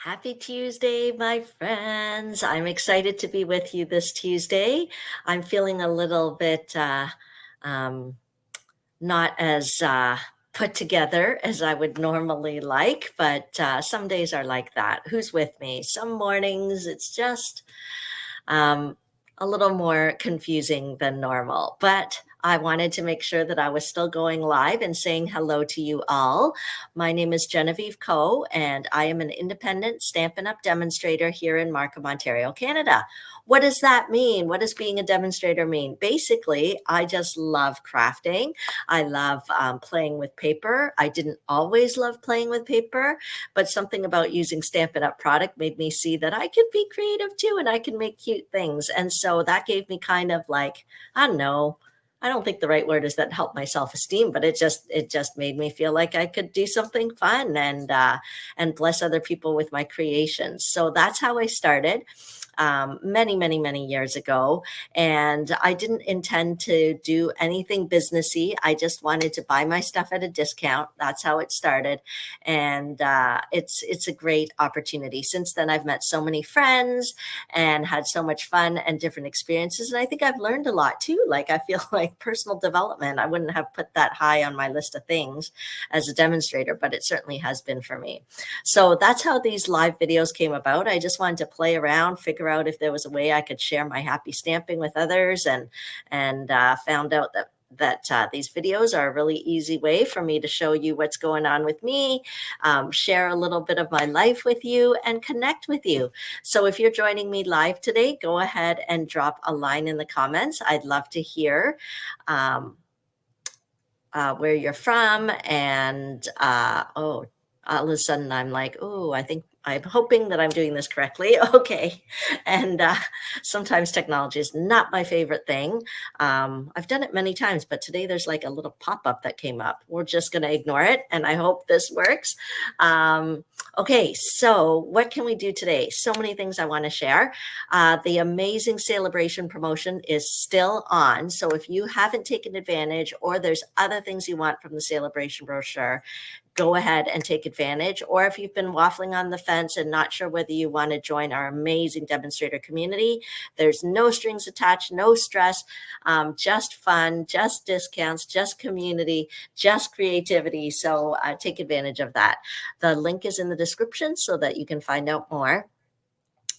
Happy Tuesday, my friends. I'm excited to be with you this Tuesday. I'm feeling a little bit um, not as put together as I would normally like, but some days are like that. Who's with me? Some mornings it's just um, a little more confusing than normal, but I wanted to make sure that I was still going live and saying hello to you all. My name is Genevieve Coe, and I am an independent Stampin' Up! Demonstrator here in Markham, Ontario, Canada. What does that mean? What does being a demonstrator mean? Basically, I just love crafting. I love playing with paper. I didn't always love playing with paper, but something about using Stampin' Up! Product made me see that I could be creative too and I can make cute things. And so that gave me kind of like, I don't know, I don't think the right word is that helped my self-esteem, but it just made me feel like I could do something fun and bless other people with my creations. So that's how I started many, many, many years ago. And I didn't intend to do anything businessy. I just wanted to buy my stuff at a discount. That's how it started. And it's a great opportunity. Since then, I've met so many friends and had so much fun and different experiences. And I think I've learned a lot too. Like I feel like personal development, I wouldn't have put that high on my list of things as a demonstrator, but it certainly has been for me. So that's how these live videos came about. I just wanted to play around, figure out if there was a way I could share my happy stamping with others, and found out that these videos are a really easy way for me to show you what's going on with me, share a little bit of my life with you, and connect with you. So if you're joining me live today, go ahead and drop a line in the comments. I'd love to hear where you're from, and all of a sudden I'm like, oh, I think I'm hoping that I'm doing this correctly. Okay. And sometimes technology is not my favorite thing. I've done it many times, but today there's like a little pop-up that came up. We're just going to ignore it, and I hope this works. Okay, so what can we do today? So many things I want to share. The amazing Saleabration promotion is still on. So if you haven't taken advantage, or there's other things you want from the Saleabration brochure, go ahead and take advantage. Or if you've been waffling on the fence and not sure whether you want to join our amazing demonstrator community, there's no strings attached, no stress, just fun, just discounts, just community, just creativity. So take advantage of that. The link is in the description so that you can find out more.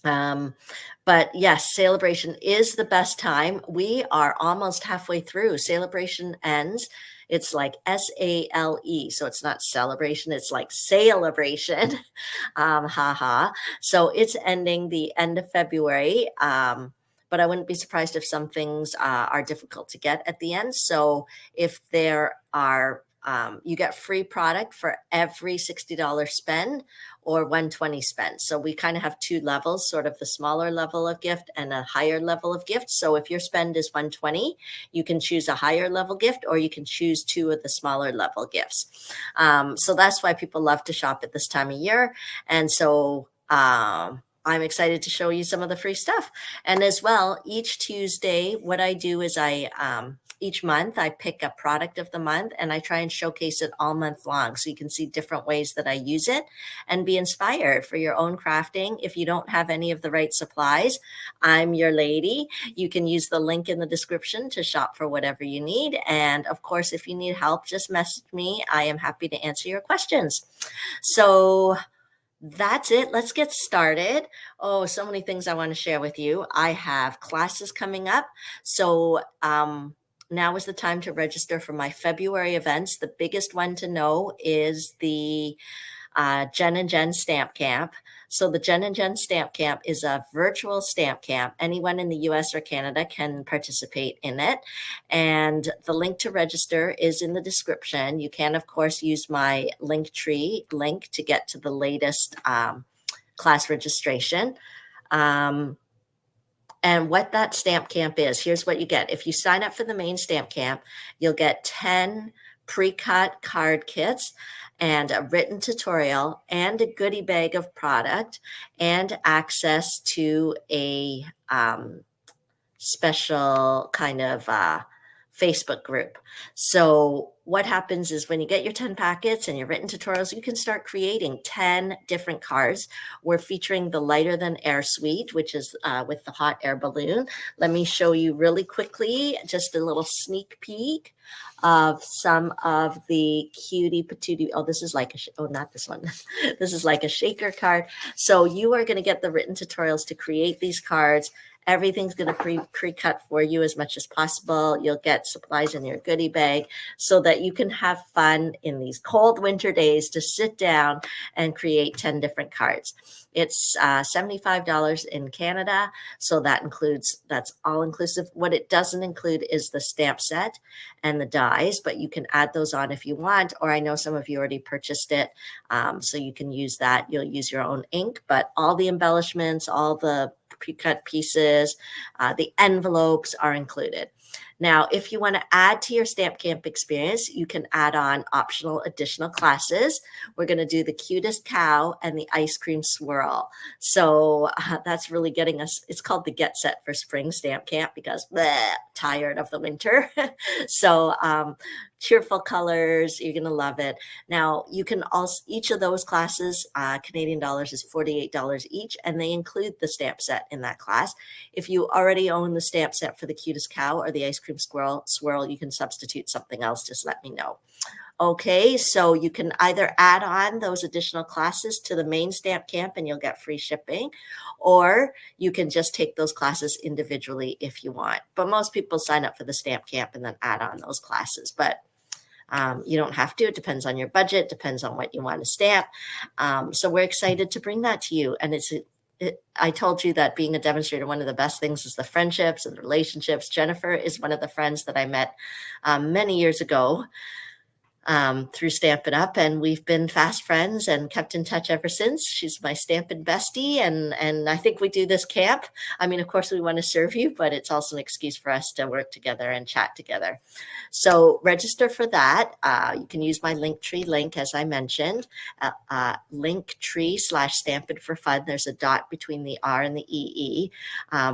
But yes, Saleabration is the best time. We are almost halfway through. Saleabration ends. It's like S-A-L-E. So it's not celebration. It's like Saleabration. Haha. So it's ending the end of February. But I wouldn't be surprised if some things are difficult to get at the end. So if there are you get free product for every $60 spend or 120 spend. So we kind of have two levels, sort of the smaller level of gift and a higher level of gift. So if your spend is 120, you can choose a higher level gift, or you can choose two of the smaller level gifts. So that's why people love to shop at this time of year. And so I'm excited to show you some of the free stuff. And as well, each Tuesday, what I do is each month I pick a product of the month and I try and showcase it all month long. So you can see different ways that I use it and be inspired for your own crafting. If you don't have any of the right supplies, I'm your lady. You can use the link in the description to shop for whatever you need. And of course, if you need help, just message me. I am happy to answer your questions. So that's it. Let's get started. Oh, so many things I want to share with you. I have classes coming up. So now is the time to register for my February events. The biggest one to know is the Jen and Jen Stamp Camp. So the Jen and Jen Stamp Camp is a virtual stamp camp. Anyone in the US or Canada can participate in it. And the link to register is in the description. You can, of course, use my Linktree link to get to the latest class registration. And what that stamp camp is, here's what you get. If you sign up for the main stamp camp, you'll get 10 pre-cut card kits and a written tutorial and a goodie bag of product and access to a special kind of Facebook group. So what happens is when you get your 10 packets and your written tutorials, you can start creating 10 different cards. We're featuring the lighter than air suite, which is with the hot air balloon. Let me show you really quickly, just a little sneak peek of some of the cutie patootie. Oh, this is like oh, not this one. This is like a shaker card. So you are going to get the written tutorials to create these cards. Everything's going to pre-cut for you as much as possible. You'll get supplies in your goodie bag so that you can have fun in these cold winter days to sit down and create 10 different cards. It's $75 in Canada, so that's all inclusive. What it doesn't include is the stamp set and the dies, but you can add those on if you want, or I know some of you already purchased it, so you can use that. You'll use your own ink, but all the embellishments, all the pre-cut pieces, the envelopes are included. Now, if you want to add to your Stamp Camp experience, you can add on optional additional classes. We're going to do the cutest cow and the ice cream swirl. So that's really getting us, it's called the Get Set for Spring Stamp Camp because tired of the winter. So cheerful colors, you're going to love it. Now, you can also, each of those classes, Canadian dollars is $48 each, and they include the stamp set in that class. If you already own the stamp set for the cutest cow or the ice cream swirl, you can substitute something else. Just let me know. Okay, so you can either add on those additional classes to the main Stamp Camp and you'll get free shipping, or you can just take those classes individually if you want. But most people sign up for the Stamp Camp and then add on those classes. But you don't have to. It depends on your budget, depends on what you want to stamp. So we're excited to bring that to you. And I told you that being a demonstrator, one of the best things is the friendships and the relationships. Jennifer is one of the friends that I met many years ago through Stampin' Up, and we've been fast friends and kept in touch ever since. She's my Stampin' bestie, and I think we do this camp. I mean, of course, we want to serve you, but it's also an excuse for us to work together and chat together. So register for that. You can use my Linktree link, as I mentioned, Linktree/Stampin' for Fun. There's a dot between the R and the EE,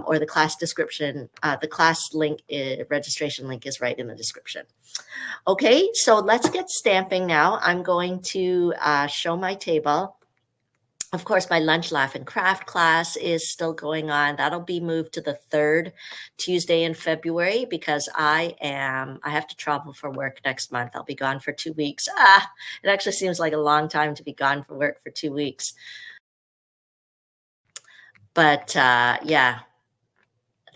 or the class description. The class link, registration link is right in the description. Okay, so let's get stamping now. I'm going to show my table. Of course, my lunch, laugh, and craft class is still going on. That'll be moved to the third Tuesday in February because I have to travel for work next month. I'll be gone for 2 weeks. It actually seems like a long time to be gone for work for 2 weeks. But yeah.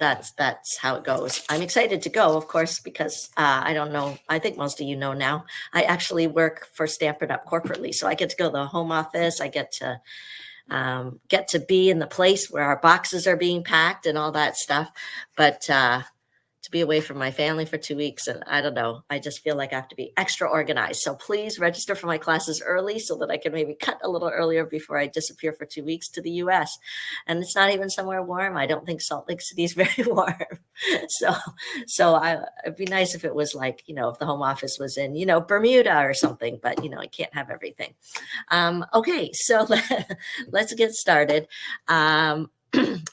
That's how it goes. I'm excited to go, of course, because I don't know. I think most of you know now. I actually work for Stampin' Up corporately, so I get to go to the home office. I get to be in the place where our boxes are being packed and all that stuff. But to be away from my family for 2 weeks, and I don't know, I just feel like I have to be extra organized. So please register for my classes early so that I can maybe cut a little earlier before I disappear for 2 weeks to the US. And it's not even somewhere warm. I don't think Salt Lake City is very warm. It'd be nice if it was like, if the home office was in, Bermuda or something, but I can't have everything. Okay, so let's get started.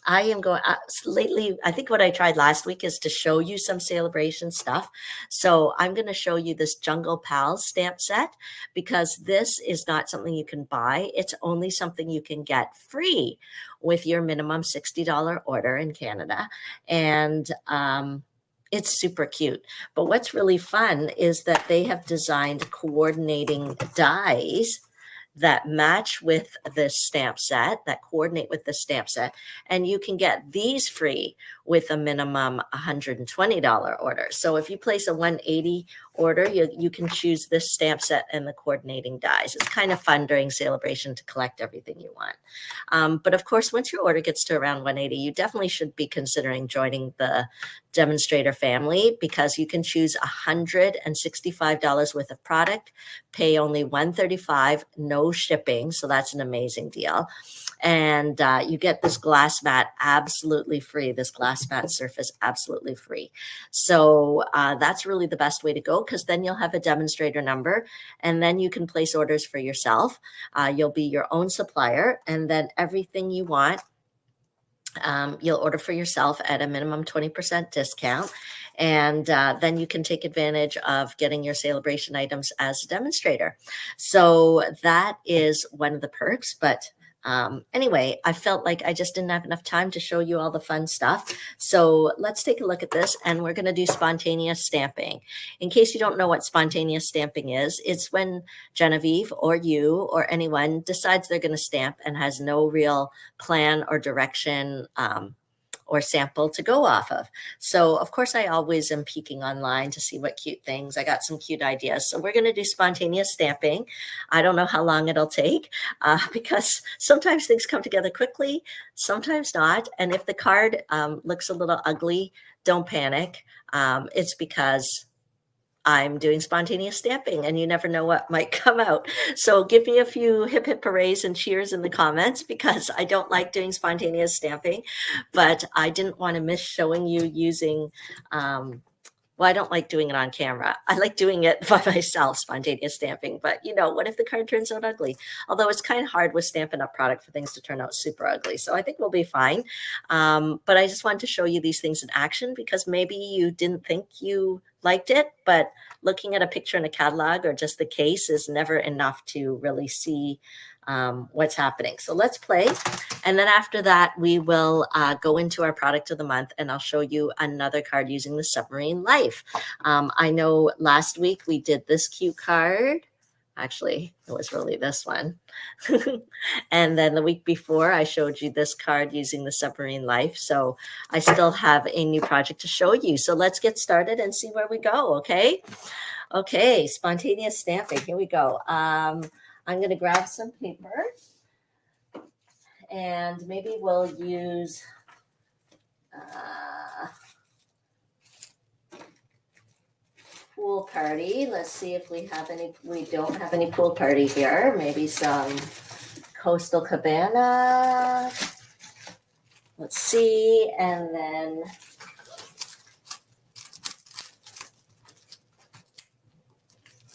I am going lately. I think what I tried last week is to show you some Saleabration stuff. So I'm going to show you this Jungle Pals stamp set because this is not something you can buy. It's only something you can get free with your minimum $60 order in Canada. And it's super cute. But what's really fun is that they have designed coordinating dies that match with this stamp set, that coordinate with the stamp set. And you can get these free with a minimum $120 order. So if you place a $180 order, you can choose this stamp set and the coordinating dies. It's kind of fun during Saleabration to collect everything you want. But of course, once your order gets to around $180, you definitely should be considering joining the demonstrator family because you can choose $165 worth of product, pay only $135, no shipping. So that's an amazing deal. And you get this glass mat absolutely free, this glass mat surface absolutely free. So that's really the best way to go because then you'll have a demonstrator number and then you can place orders for yourself. You'll be your own supplier and then everything you want you'll order for yourself at a minimum 20% discount. And then you can take advantage of getting your Saleabration items as a demonstrator. So that is one of the perks. But anyway, I felt like I just didn't have enough time to show you all the fun stuff. So let's take a look at this, and we're going to do spontaneous stamping. In case you don't know what spontaneous stamping is, it's when Genevieve or you or anyone decides they're going to stamp and has no real plan or direction or sample to go off of. So of course I always am peeking online to see what cute things. I got some cute ideas. So we're going to do spontaneous stamping. I don't know how long it'll take because sometimes things come together quickly, sometimes not. And if the card looks a little ugly, don't panic. It's because I'm doing spontaneous stamping and you never know what might come out. So give me a few hip hip hoorays and cheers in the comments because I don't like doing spontaneous stamping, but I didn't want to miss showing you using, well, I don't like doing it on camera. I like doing it by myself, spontaneous stamping, but you know, what if the card turns out ugly? Although it's kind of hard with Stampin' Up! Product for things to turn out super ugly. So I think we'll be fine. But I just wanted to show you these things in action because maybe you didn't think you liked it, but looking at a picture in a catalog or just the case is never enough to really see what's happening. So let's play. And then after that, we will go into our product of the month and I'll show you another card using the Submarine Life. I know last week we did this cute card. Actually, it was really this one. And then the week before, I showed you this card using the Submarine Life. So I still have a new project to show you. So let's get started and see where we go, okay? Okay, spontaneous stamping. Here we go. I'm going to grab some paper. And maybe we'll use pool party. Let's see if we have any. We don't have any pool party here. Maybe some coastal cabana. Let's see. And then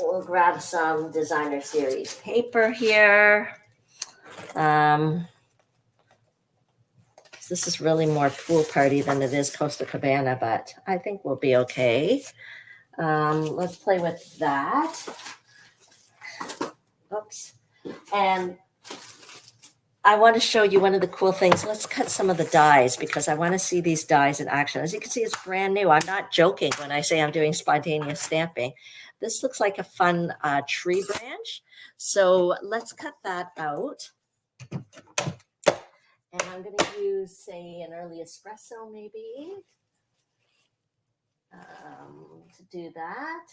we'll grab some designer series paper here. This is really more pool party than it is coastal cabana, but I think we'll be okay. Let's play with that. Oops. And I want to show you one of the cool things. Let's cut some of the dies because I want to see these dies in action. As you can see, it's brand new. I'm not joking when I say I'm doing spontaneous stamping. This looks like a fun tree branch. So let's cut that out. And I'm going to use, say, an early espresso maybe to do that.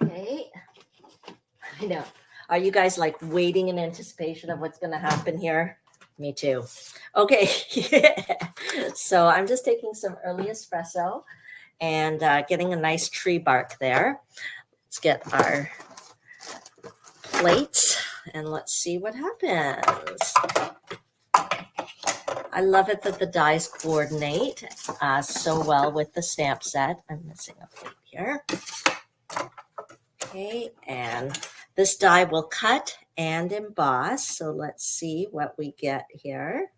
Okay. I know. Are you guys like waiting in anticipation of what's going to happen here? Me too. Okay. So I'm just taking some early espresso and getting a nice tree bark there. Let's get our plates and let's see what happens. I love it that the dies coordinate so well with the stamp set. I'm missing a plate here. Okay, and this die will cut and emboss. So let's see what we get here.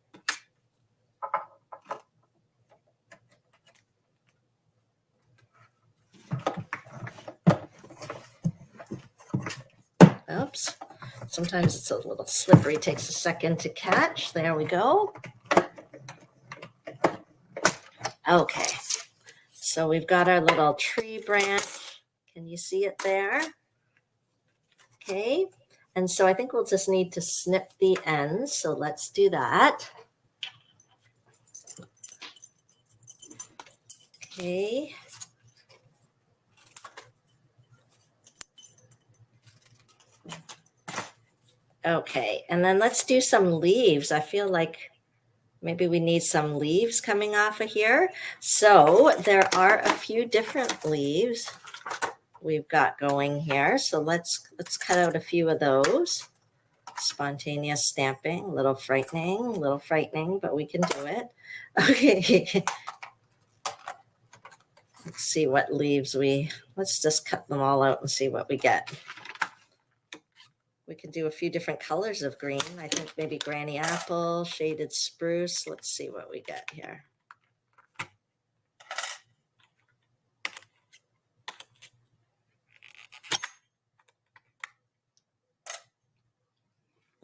Oops. Sometimes it's a little slippery. It takes a second to catch. There we go. Okay. So we've got our little tree branch. Can you see it there? Okay. And so I think we'll just need to snip the ends. So let's do that. Okay. Okay, and then let's do some leaves. I feel like maybe we need some leaves coming off of here. So there are a few different leaves we've got going here. So let's cut out a few of those. Spontaneous stamping, a little frightening, but we can do it. Okay. Let's see what leaves let's just cut them all out and see what we get. We can do a few different colors of green. I think maybe granny apple, shaded spruce. Let's see what we get here.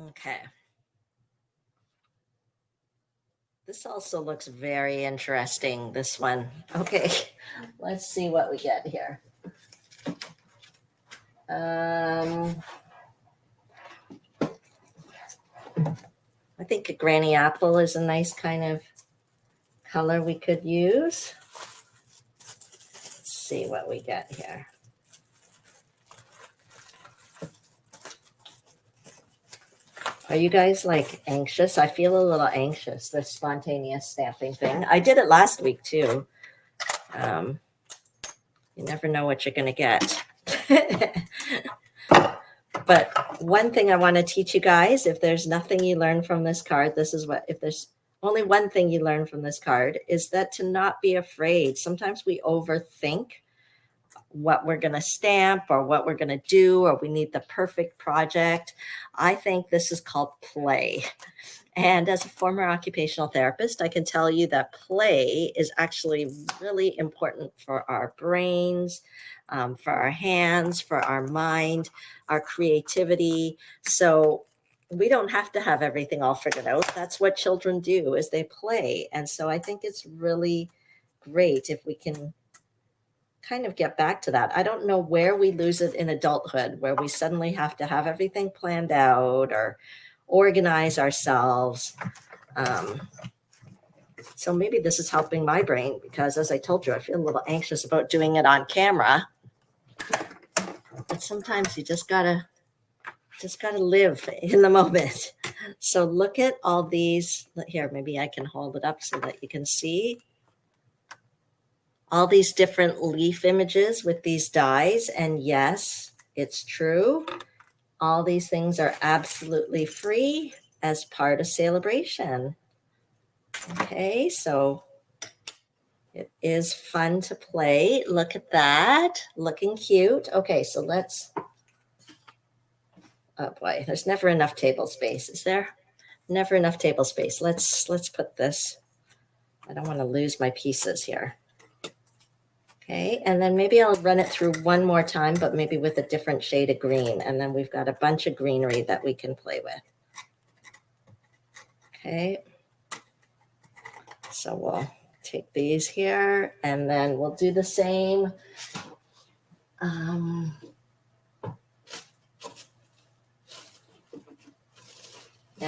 Okay. This also looks very interesting, this one. Okay, let's see what we get here. I think a granny apple is a nice kind of color we could use. Let's see what we get here. Are you guys like anxious? I feel a little anxious, this spontaneous stamping thing. I did it last week too. You never know what you're going to get. But one thing I want to teach you guys, if there's nothing you learn from this card, this is what, if there's only one thing you learn from this card, is that to not be afraid. Sometimes we overthink what we're going to stamp or what we're going to do, or we need the perfect project. I think this is called play. And as a former occupational therapist, I can tell you that play is actually really important for our brains, for our hands, for our mind, our creativity. So we don't have to have everything all figured out. That's what children do, is they play. And so I think it's really great if we can kind of get back to that. I don't know where we lose it in adulthood, where we suddenly have to have everything planned out or organize ourselves. So maybe this is helping my brain, because as I told you, I feel a little anxious about doing it on camera. But sometimes you just gotta live in the moment. So look at all these here. Maybe I can hold it up so that you can see all these different leaf images with these dies. And yes, it's true. All these things are absolutely free as part of Saleabration. Okay, so it is fun to play. Look at that, looking cute. Okay, so let's, oh boy, there's never enough table space, is there? Never enough table space. Let's put this, I don't want to lose my pieces here. Okay, and then maybe I'll run it through one more time, but maybe with a different shade of green. And then we've got a bunch of greenery that we can play with. Okay, so we'll take these here, and then we'll do the same. Now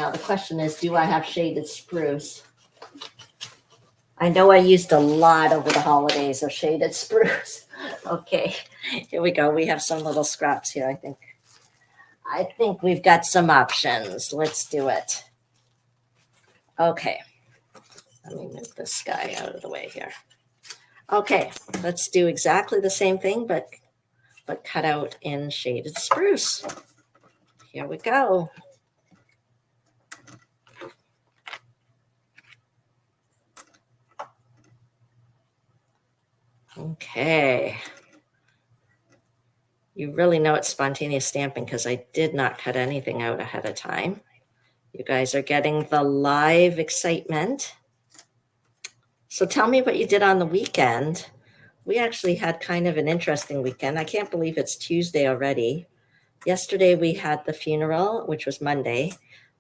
the question is, do I have shaded spruce? I know I used a lot over the holidays of shaded spruce. Okay, here we go. We have some little scraps here, I think we've got some options. Let's do it. Okay, let me move this guy out of the way here. Okay, let's do exactly the same thing, but cut out in shaded spruce. Here we go. Okay. You really know it's spontaneous stamping because I did not cut anything out ahead of time. You guys are getting the live excitement. So tell me what you did on the weekend. We actually had kind of an interesting weekend. I can't believe it's Tuesday already. Yesterday we had the funeral, which was Monday,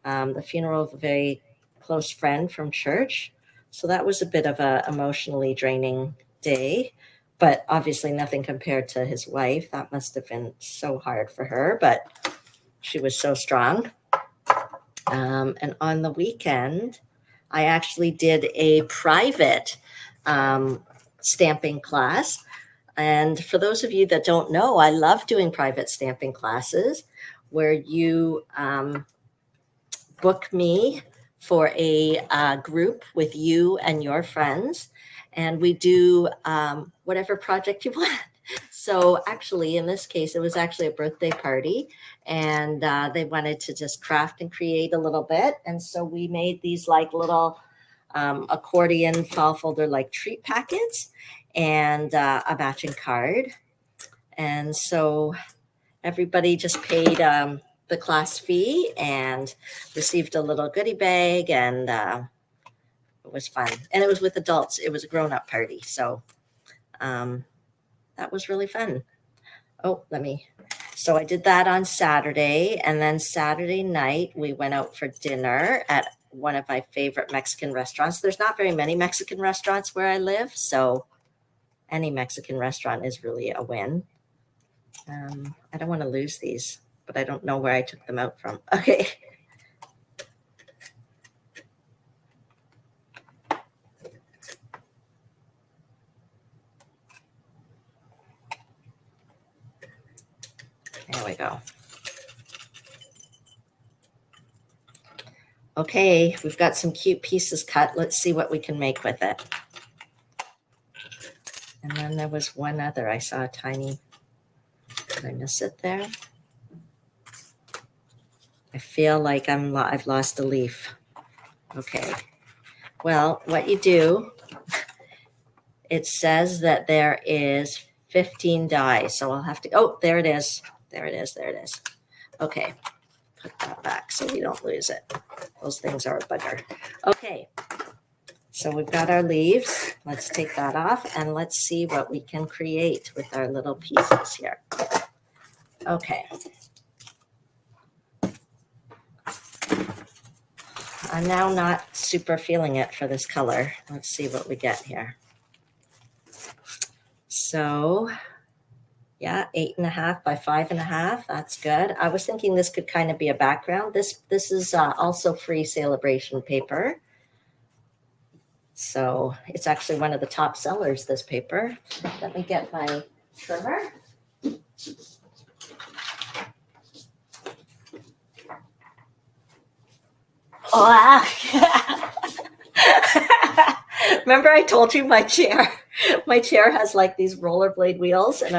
the funeral of a very close friend from church. So that was a bit of a emotionally draining day, but obviously nothing compared to his wife. That must have been so hard for her, but she was so strong. And on the weekend, I actually did a private stamping class. And for those of you that don't know, I love doing private stamping classes where you book me for a group with you and your friends, and we do whatever project you want. So actually, in this case, it was actually a birthday party, and they wanted to just craft and create a little bit. And so we made these like little accordion fall folder like treat packets. and a matching card. And so everybody just paid the class fee and received a little goodie bag, and it was fun. And it was with adults. It was a grown-up party. So that was really fun. Oh, so I did that on Saturday, and then Saturday night we went out for dinner at one of my favorite Mexican restaurants. There's not very many Mexican restaurants where I live, so any Mexican restaurant is really a win. I don't want to lose these, but I don't know where I took them out from. Okay. There we go. Okay, we've got some cute pieces cut. Let's see what we can make with it. And then there was one other. I saw a tiny, did I miss it there? I feel like I've lost a leaf. Okay. Well, what you do, it says that there is 15 dies. So I'll have to, oh, there it is. There it is. There it is. Okay. Put that back so we don't lose it. Those things are a bugger. Okay. So we've got our leaves. Let's take that off and let's see what we can create with our little pieces here. Okay. I'm now not super feeling it for this color. Let's see what we get here. So yeah, 8.5 by 5.5. That's good. I was thinking this could kind of be a background. This is also free Saleabration paper. So it's actually one of the top sellers, this paper. Let me get my trimmer. Oh, remember I told you my chair has like these rollerblade wheels, and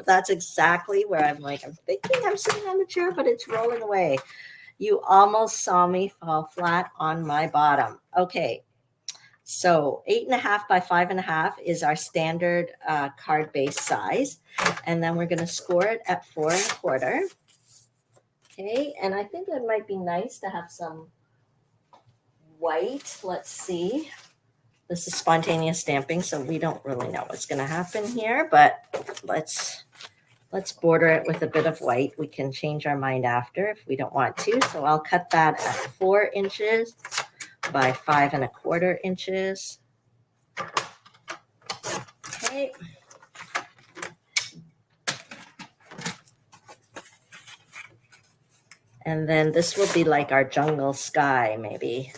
that's exactly where I'm thinking I'm sitting on the chair, but it's rolling away. You almost saw me fall flat on my bottom. Okay. So 8.5 by 5.5 is our standard card base size. And then we're going to score it at 4.25. Okay. And I think it might be nice to have some white. Let's see. This is spontaneous stamping, so we don't really know what's going to happen here, but let's border it with a bit of white. We can change our mind after if we don't want to. So I'll cut that at 4 inches by 5.25 inches. Okay. And then this will be like our jungle sky, maybe.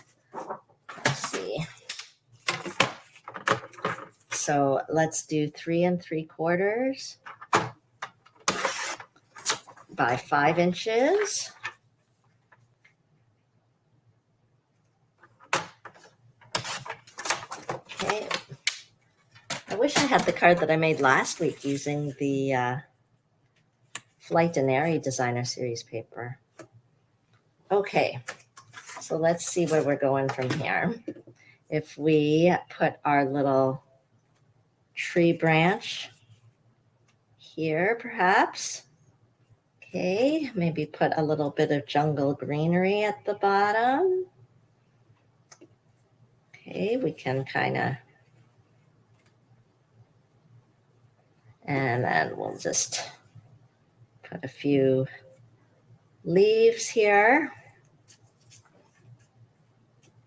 Let's see. So let's do 3.75 by 5 inches. Okay. I wish I had the card that I made last week using the Flight and Airy Designer Series paper. Okay, so let's see where we're going from here. If we put our little tree branch here, perhaps. Okay, maybe put a little bit of jungle greenery at the bottom. Okay, we can kind of, and then we'll just put a few leaves here.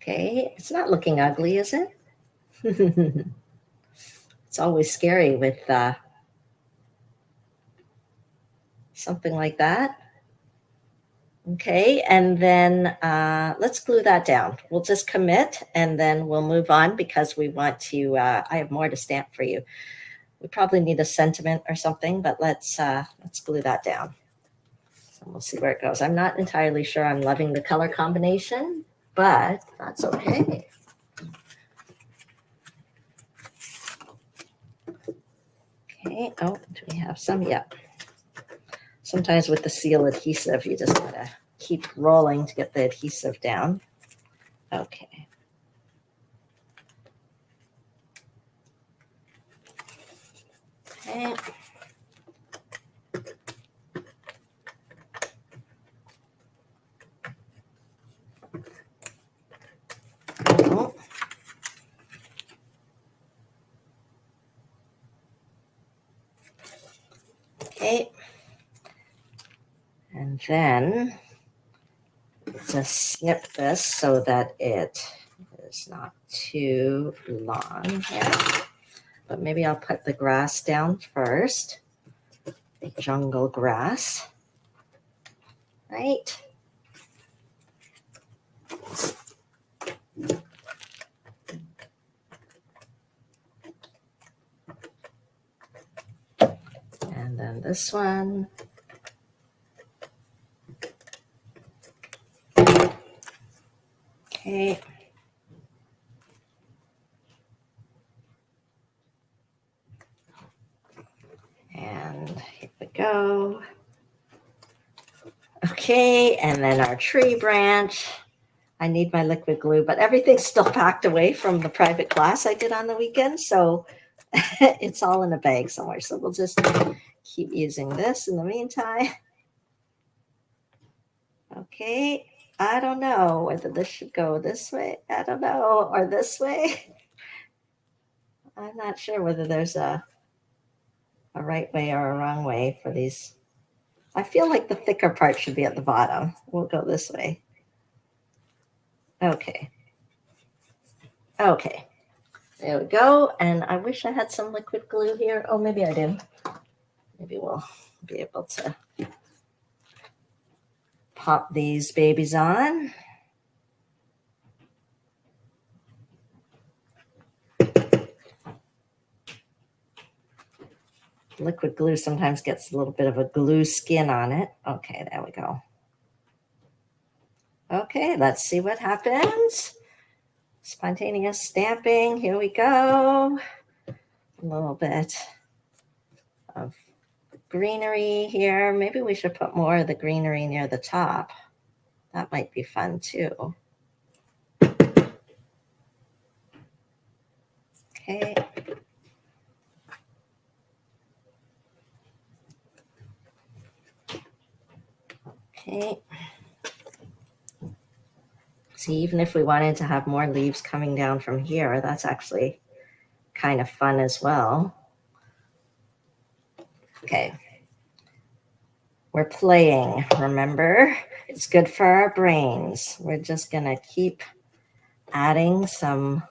Okay, it's not looking ugly, is it? It's always scary with something like that. Okay, and then let's glue that down. We'll just commit and then we'll move on because we want to, I have more to stamp for you. We probably need a sentiment or something, but let's glue that down. And we'll see where it goes. I'm not entirely sure I'm loving the color combination, but that's okay. Okay, oh, do we have some? Yep. Sometimes with the seal adhesive, you just gotta keep rolling to get the adhesive down. Okay. Okay. Oh. Okay. And then just snip this so that it is not too long here. But maybe I'll put the grass down first. The jungle grass. Right? And then this one. Okay. And here we go. Okay, and then our tree branch. I need my liquid glue, but everything's still packed away from the private class I did on the weekend, so it's all in a bag somewhere. So we'll just keep using this in the meantime. Okay, I don't know whether this should go this way, I don't know, or this way. I'm not sure whether there's a right way or a wrong way for these. I feel like the thicker part should be at the bottom. We'll go this way. Okay. Okay. There we go. And I wish I had some liquid glue here. Oh, maybe I do. Maybe we'll be able to pop these babies on. Liquid glue sometimes gets a little bit of a glue skin on it. Okay, there we go. Okay, let's see what happens. Spontaneous stamping. Here we go. A little bit of greenery here. Maybe we should put more of the greenery near the top. That might be fun too. Okay. Okay. See, even if we wanted to have more leaves coming down from here, that's actually kind of fun as well. Okay. We're playing, remember? It's good for our brains. We're just going to keep adding some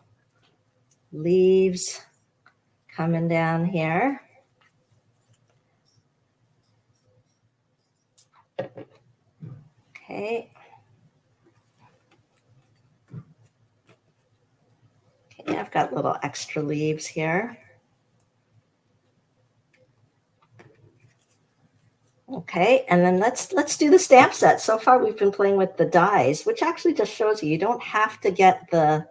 leaves coming down here. Okay. Okay, I've got little extra leaves here. Okay, and then let's do the stamp set. So far we've been playing with the dies, which actually just shows you don't have to get the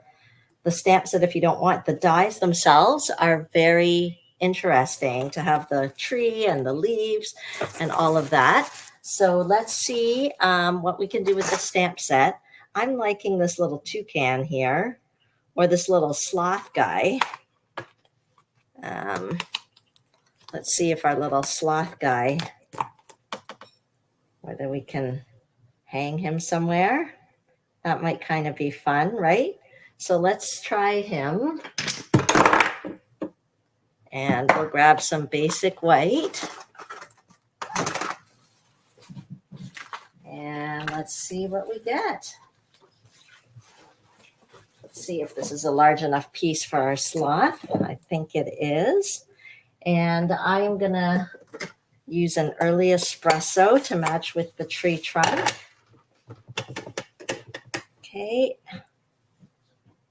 stamp set if you don't want. The dies themselves are very interesting to have the tree and the leaves and all of that. So let's see what we can do with the stamp set. I'm liking this little toucan here, or this little sloth guy. Let's see if our little sloth guy, whether we can hang him somewhere. That might kind of be fun, right? So let's try him. And we'll grab some basic white. And let's see what we get. Let's see if this is a large enough piece for our sloth. I think it is. And I am going to use an early espresso to match with the tree trunk. Okay.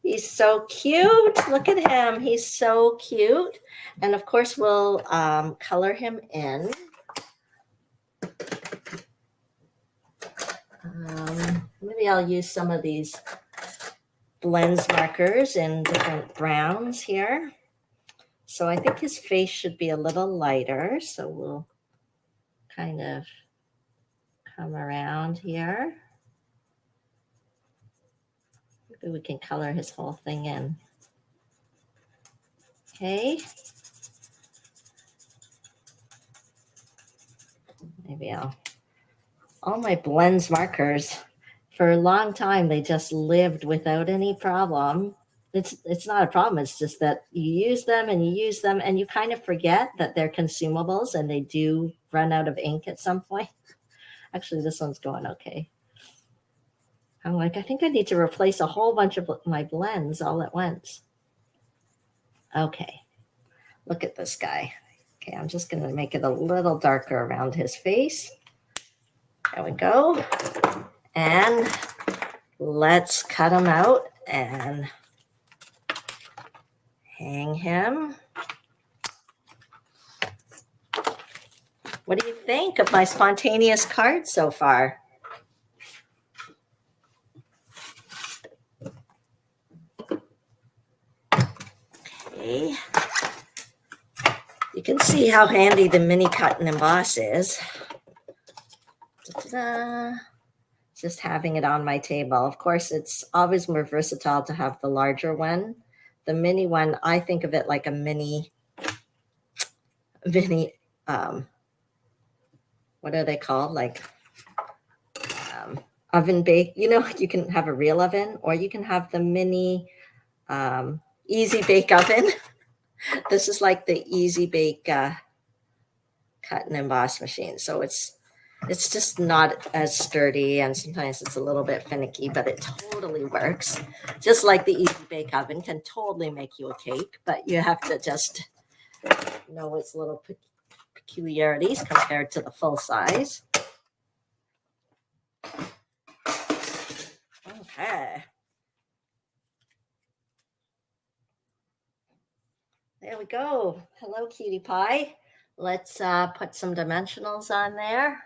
He's so cute. Look at him. He's so cute. And of course, we'll color him in. Maybe I'll use some of these blends markers in different browns here. So I think his face should be a little lighter. So we'll kind of come around here. Maybe we can color his whole thing in. Okay. maybe all my blends markers, for a long time, they just lived without any problem. It's not a problem. It's just that you use them and you use them and you kind of forget that they're consumables and they do run out of ink at some point. Actually, this one's going okay. I'm like, I think I need to replace a whole bunch of my blends all at once. Okay, look at this guy. Okay, I'm just going to make it a little darker around his face. There we go. And let's cut him out and hang him. What do you think of my spontaneous card so far? Okay. You can see how handy the mini cut and emboss is. Ta-da. Just having it on my table. Of course, it's always more versatile to have the larger one. The mini one, I think of it like a mini, what are they called? Like oven bake. You know, you can have a real oven or you can have the mini easy bake oven. This is like the easy bake cut and emboss machine. So it's just not as sturdy and sometimes it's a little bit finicky, but it totally works. Just like the easy bake oven can totally make you a cake, but you have to just know its little peculiarities compared to the full size. Okay. There we go. Hello, cutie pie. Let's put some dimensionals on there.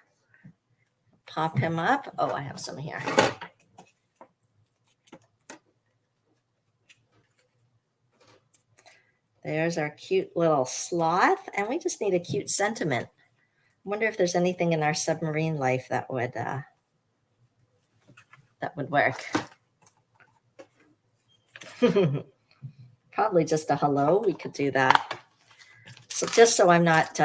Pop him up. Oh, I have some here. There's our cute little sloth, and we just need a cute sentiment. I wonder if there's anything in our submarine life that would work. Probably just a hello. We could do that. So just so I'm not,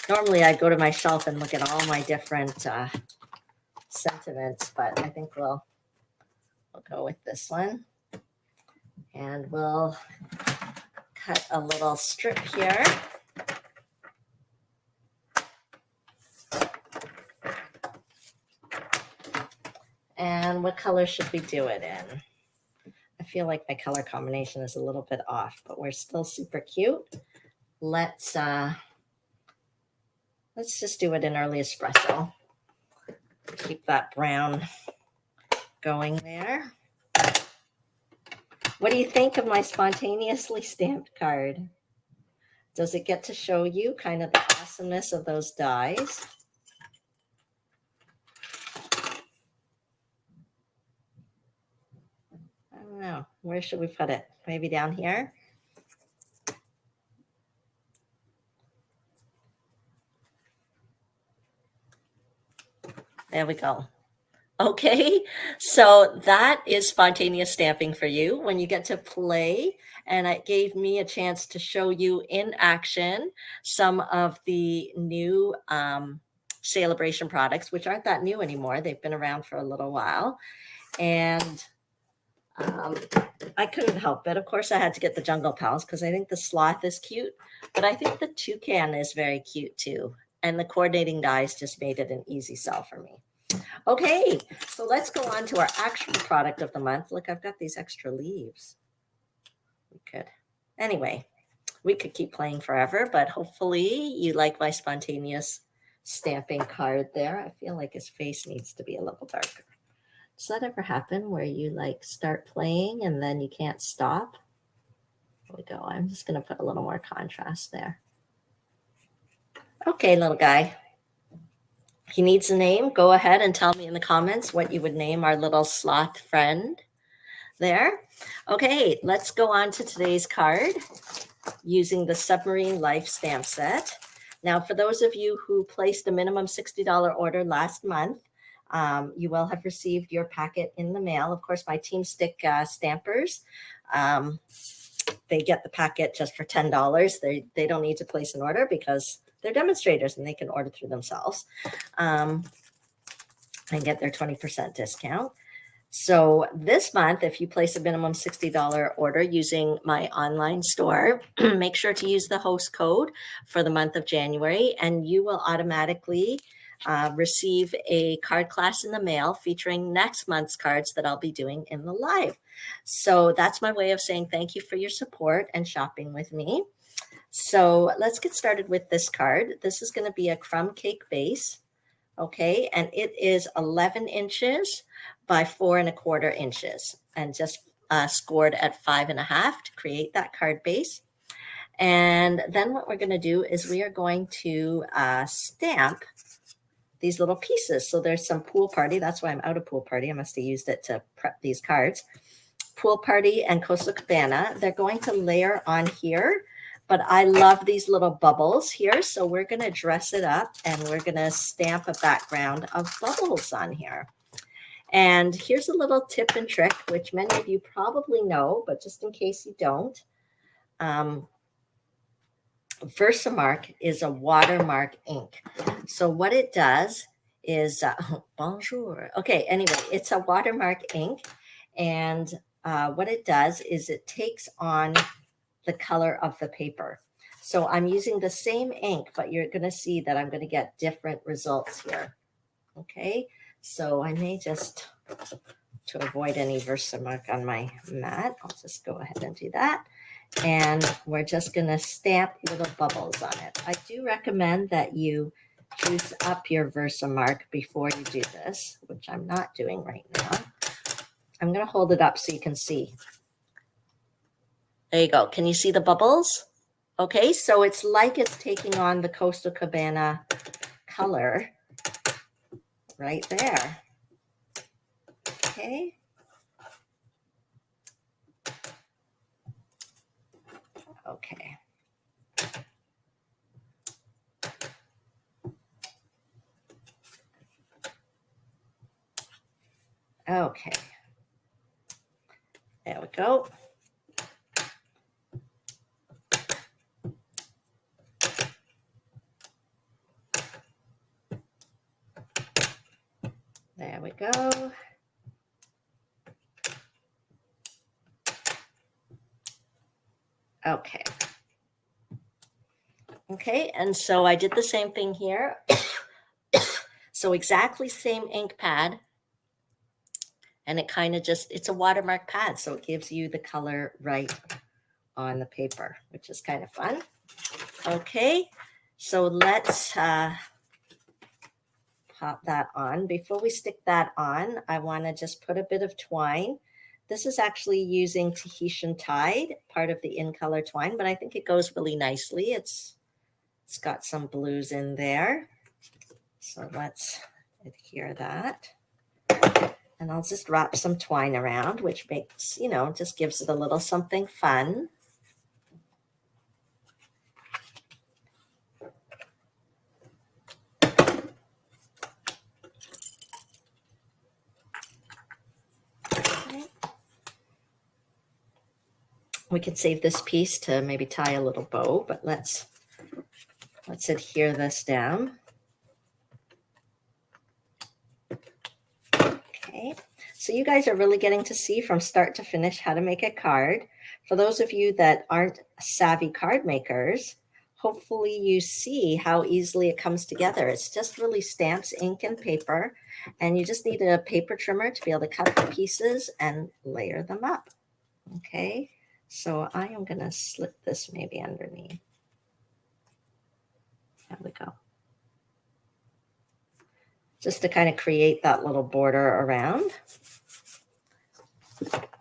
normally I'd go to my shelf and look at all my different sentiments, but I think we'll go with this one. And we'll cut a little strip here. And what color should we do it in? I feel like my color combination is a little bit off, but we're still super cute. Let's just do it in early espresso. Keep that brown going there. What do you think of my spontaneously stamped card? Does it get to show you kind of the awesomeness of those dies? I don't know. Where should we put it? Maybe down here? There we go. Okay, so that is spontaneous stamping for you when you get to play, and it gave me a chance to show you in action some of the new Saleabration products, which aren't that new anymore. They've been around for a little while, and I couldn't help it. Of course, I had to get the Jungle Pals because I think the sloth is cute, but I think the toucan is very cute too, and the coordinating dies just made it an easy sell for me. Okay, so let's go on to our actual product of the month. Look, I've got these extra leaves. Anyway, we could keep playing forever, but hopefully you like my spontaneous stamping card there. I feel like his face needs to be a little darker. Does that ever happen where you like start playing and then you can't stop? There we go. I'm just going to put a little more contrast there. Okay, little guy. He needs a name. Go ahead and tell me in the comments what you would name our little sloth friend there. Okay, let's go on to today's card using the Submarine Life Stamp set. Now, for those of you who placed a minimum $60 order last month, you will have received your packet in the mail. Of course, my Team Stick stampers, they get the packet just for $10. They don't need to place an order because they're demonstrators and they can order through themselves and get their 20% discount. So this month, if you place a minimum $60 order using my online store, make sure to use the host code for the month of January, and you will automatically receive a card class in the mail featuring next month's cards that I'll be doing in the live. So that's my way of saying thank you for your support and shopping with me. So let's get started with this card. This is going to be a crumb cake base. Okay, and it is 11 inches by 4¼ inches, and just scored at 5.5 to create that card base. And then what we're going to do is we are going to stamp these little pieces. So there's some pool party. That's why I'm out of pool party. I must have used it to prep these cards. Pool party and Coastal Cabana. They're going to layer on here. But I love these little bubbles here. So we're going to dress it up and we're going to stamp a background of bubbles on here. And here's a little tip and trick, which many of you probably know, but just in case you don't. Versamark is a watermark ink. So what it does is, bonjour. Okay, anyway, it's a watermark ink. And what it does is it takes on the color of the paper. So I'm using the same ink, but you're going to see that I'm going to get different results here. Okay, so I may just, to avoid any Versamark on my mat, I'll just go ahead and do that. And we're just going to stamp little bubbles on it. I do recommend that you juice up your Versamark before you do this, which I'm not doing right now. I'm going to hold it up so you can see. There you go. Can you see the bubbles? Okay, so it's like it's taking on the Coastal Cabana color right there. Okay. Okay. Okay. There we go. There we go. Okay. Okay, and so I did the same thing here. So exactly same ink pad. And it kind of just, it's a watermark pad, so it gives you the color right on the paper, which is kind of fun. Okay, so let's pop that on. Before we stick that on, I want to just put a bit of twine. This is actually using Tahitian Tide, part of the In Color twine, but I think it goes really nicely. It's got some blues in there. So let's adhere that. And I'll just wrap some twine around, which makes, you know, just gives it a little something fun. We could save this piece to maybe tie a little bow, but let's adhere this down. Okay, so you guys are really getting to see from start to finish how to make a card. For those of you that aren't savvy card makers, hopefully you see how easily it comes together. It's just really stamps, ink, and paper, and you just need a paper trimmer to be able to cut the pieces and layer them up. Okay, so I am going to slip this maybe underneath. There we go. Just to kind of create that little border around.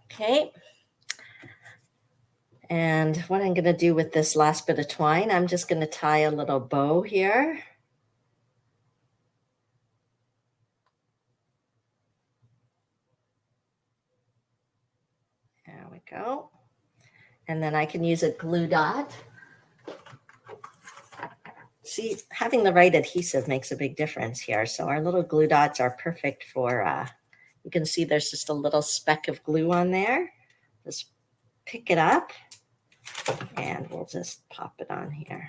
Okay. And what I'm going to do with this last bit of twine, I'm just going to tie a little bow here. There we go. And then I can use a glue dot. See, having the right adhesive makes a big difference here. So our little glue dots are perfect for, you can see there's just a little speck of glue on there. Just pick it up and we'll just pop it on here.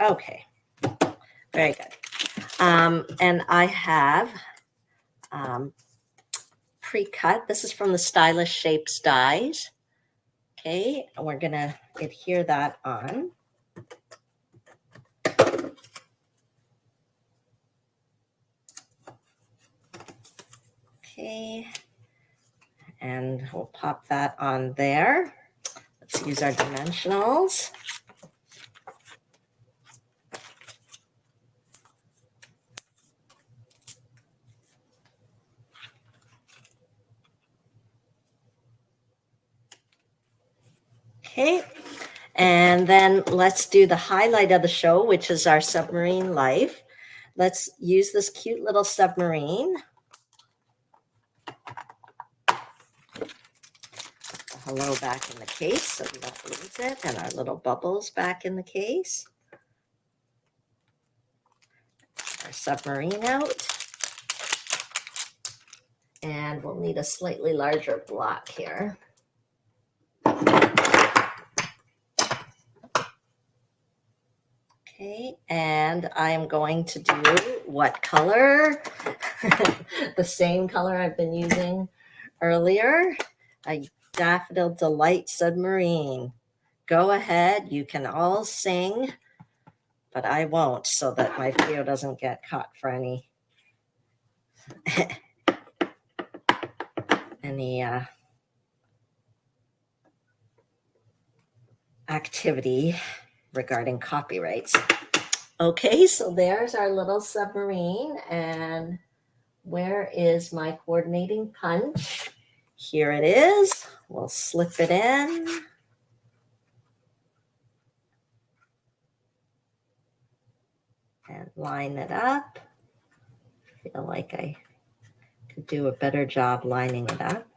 Okay, Very good. And I have pre-cut. This is from the Stylish Shapes dies. Okay, and we're gonna adhere that on. Okay, and we'll pop that on there. Let's use our dimensionals. Okay, and then let's do the highlight of the show, which is our submarine life. Let's use this cute little submarine. Hello back in the case so we don't lose it, and our little bubbles back in the case. Our submarine out. And we'll need a slightly larger block here. Okay, and I'm going to do what color? The same color I've been using earlier. A Daffodil Delight Submarine. Go ahead, you can all sing, but I won't, so that my video doesn't get caught for any activity regarding copyrights. Okay, so there's our little submarine, and where is my coordinating punch? Here it is. We'll slip it in. And line it up. I feel like I could do a better job lining it up.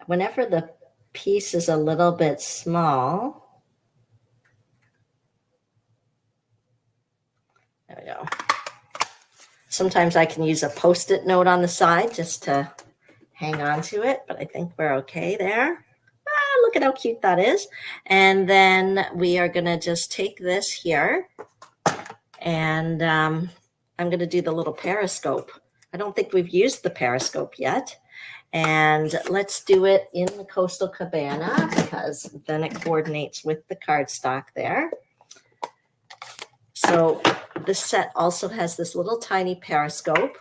Whenever the piece is a little bit small, there we go. Sometimes I can use a Post-it note on the side just to hang on to it, but I think we're okay there. Look at how cute that is. And then we are going to just take this here, and I'm going to do the little periscope. I don't think we've used the periscope yet. And let's do it in the Coastal Cabana, because then it coordinates with the cardstock there. So this set also has this little tiny periscope,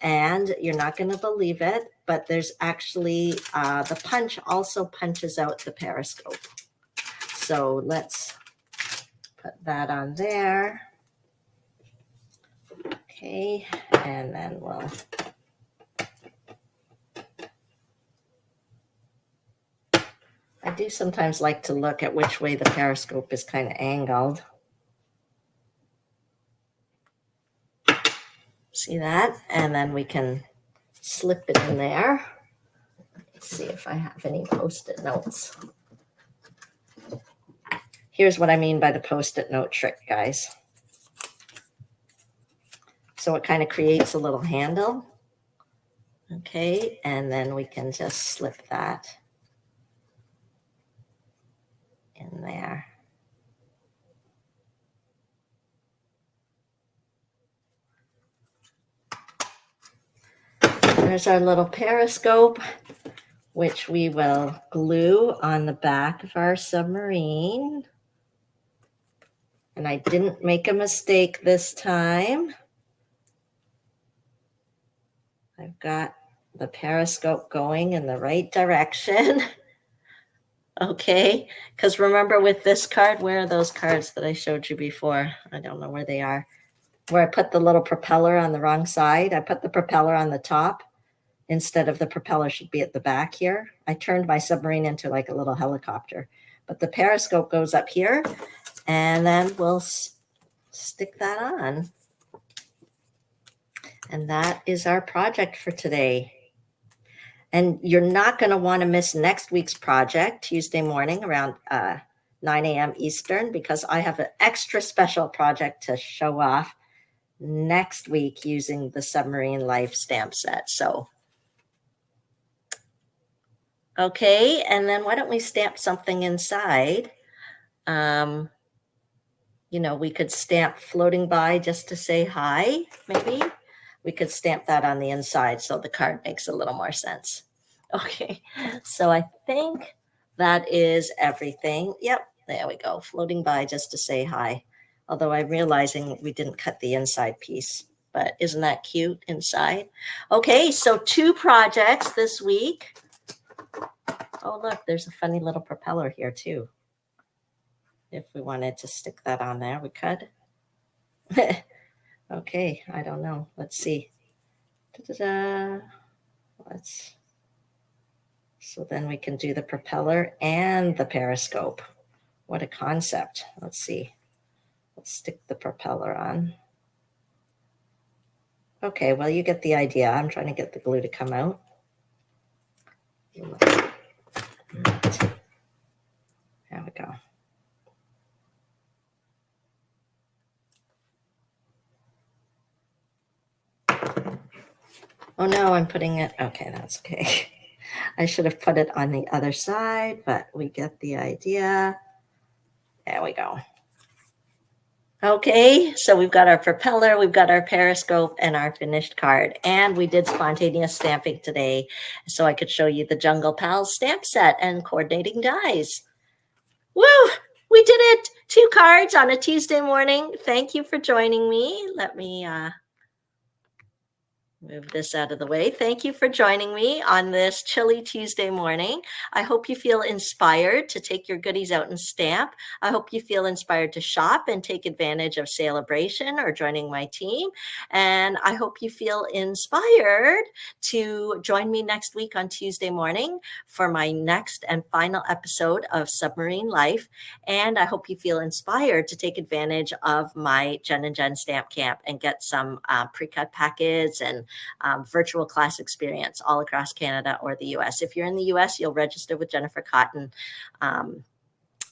and you're not going to believe it, but there's actually the punch also punches out the periscope. So let's put that on there. Okay, and then we'll I do sometimes like to look at which way the periscope is kind of angled. See that? And then we can slip it in there. Let's see if I have any Post-it notes. Here's what I mean by the Post-it note trick, guys. So it kind of creates a little handle. Okay, and then we can just slip that in there. There's our little periscope, which we will glue on the back of our submarine. And I didn't make a mistake this time. I've got the periscope going in the right direction. Okay, because remember with this card, where are those cards that I showed you before? I don't know where they are. Where I put the little propeller on the wrong side. I put the propeller on the top instead of the propeller should be at the back here. I turned my submarine into like a little helicopter. But the periscope goes up here, and then we'll stick that on. And that is our project for today. And you're not going to want to miss next week's project, Tuesday morning around 9 a.m. Eastern, because I have an extra special project to show off next week using the Submarine Life Stamp set. So, okay, and then why don't we stamp something inside? You know, we could stamp floating by just to say hi, maybe. We could stamp that on the inside so the card makes a little more sense. Okay, so I think that is everything. Yep, there we go. Floating by just to say hi. Although I'm realizing we didn't cut the inside piece, but isn't that cute inside? Okay, so 2 projects this week. Oh, look, there's a funny little propeller here too. If we wanted to stick that on there, we could. Okay, I don't know. Let's see. Da-da-da. So then we can do the propeller and the periscope. What a concept. Let's see. Let's stick the propeller on. Okay, well, you get the idea. I'm trying to get the glue to come out. There we go. Oh no, I'm putting it, okay, that's okay. I should have put it on the other side, but we get the idea. There we go. Okay, so we've got our propeller, we've got our periscope, and our finished card. And we did spontaneous stamping today, so I could show you the Jungle Pals stamp set and coordinating dies. Woo! We did it! 2 cards on a Tuesday morning. Thank you for joining me. Let me move this out of the way. Thank you for joining me on this chilly Tuesday morning. I hope you feel inspired to take your goodies out and stamp. I hope you feel inspired to shop and take advantage of Saleabration or joining my team. And I hope you feel inspired to join me next week on Tuesday morning for my next and final episode of Submarine Life. And I hope you feel inspired to take advantage of my Jen and Jen Stamp Camp and get some pre-cut packets and virtual class experience all across Canada or the US. If you're in the US, you'll register with Jennifer Cotton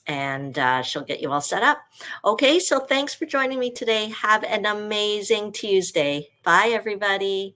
and she'll get you all set up. Okay, so thanks for joining me today. Have an amazing Tuesday. Bye, everybody.